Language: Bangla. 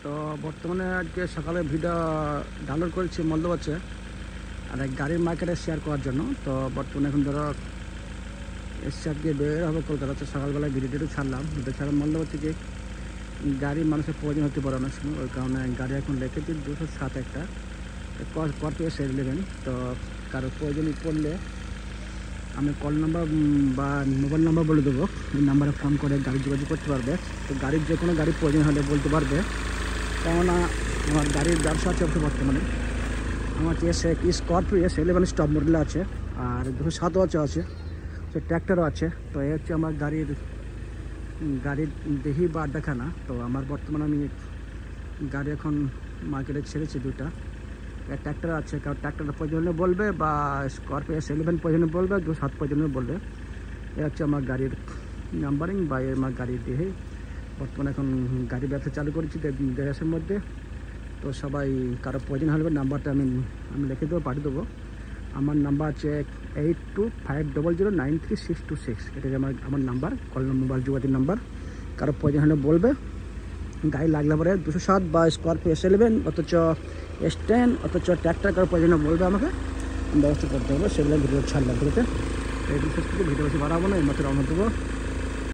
তো বর্তমানে আজকে সকালে ভিডিও ডাউনলোড করেছি মল্লবাচ্ছে আর এক গাড়ির মার্কেটে শেয়ার করার জন্য। তো বর্তমানে এখন ধরো এসে আজকে বের হবে কলকাতা। তো সকালবেলায় ভিডিওটা ছাড়লাম, ভিডিও ছাড়লাম মল্লবাচ্ছে কি গাড়ি মানুষের প্রয়োজন হতে পারে অনেক সময়, ওই কারণে গাড়ি এখন রেখেছি 207 একটা স্করপিও S11। তো কারো প্রয়োজন পড়লে আমি কল নাম্বার বা মোবাইল নাম্বার বলে দেবো, এই নাম্বারে ফোন করে গাড়ি যোগাযোগ করতে পারবে। তো গাড়ির যে কোনো গাড়ির প্রয়োজন হলে বলতে পারবে, কেননা আমার গাড়ির ব্যবসা চলছে বর্তমানে। আমার স্করপিও S11 স্টপ মডেল আছে, আর 207 আছে, তো ট্র্যাক্টরও আছে। তো এই হচ্ছে আমার গাড়ির দেহি বা দেখানা। তো আমার বর্তমানে আমি গাড়ি এখন মার্কেটে ছেড়েছি দুটা, ট্র্যাক্টর আছে। কারণ ট্র্যাক্টরের প্রয়োজন হলে বলবে, বা স্করপিও S11 প্রয়োজনে বলবে, 207 প্রয়োজনে বলবে। এ হচ্ছে আমার গাড়ির নাম্বারিং বা আমার গাড়ির দেহে। বর্তমানে এখন গাড়ি ব্যবসা চালু করেছি দেশের মধ্যে। তো সবাই কারো প্রয়োজন হলে নাম্বারটা আমি লিখে দেবো, পাঠিয়ে দেবো। আমার নাম্বার আছে 8250093626। এটা আমার নাম্বার, কল মোবাইল যোগাযোগ নাম্বার। কারো প্রয়োজন হলে বলবে, গাড়ি লাগলে পরে 207 বা স্করপিও S11 অথচ S10 অথচ ট্র্যাক্টর কারো প্রয়োজন বলবে, আমাকে ব্যবস্থা করতে হবে। সেগুলো ভিডিও ছাড়লাম ভিডিওতে। এই বিশেষ থেকে ভিডিও বেশি বাড়াবো না, এই মাত্র রওনা দেবো।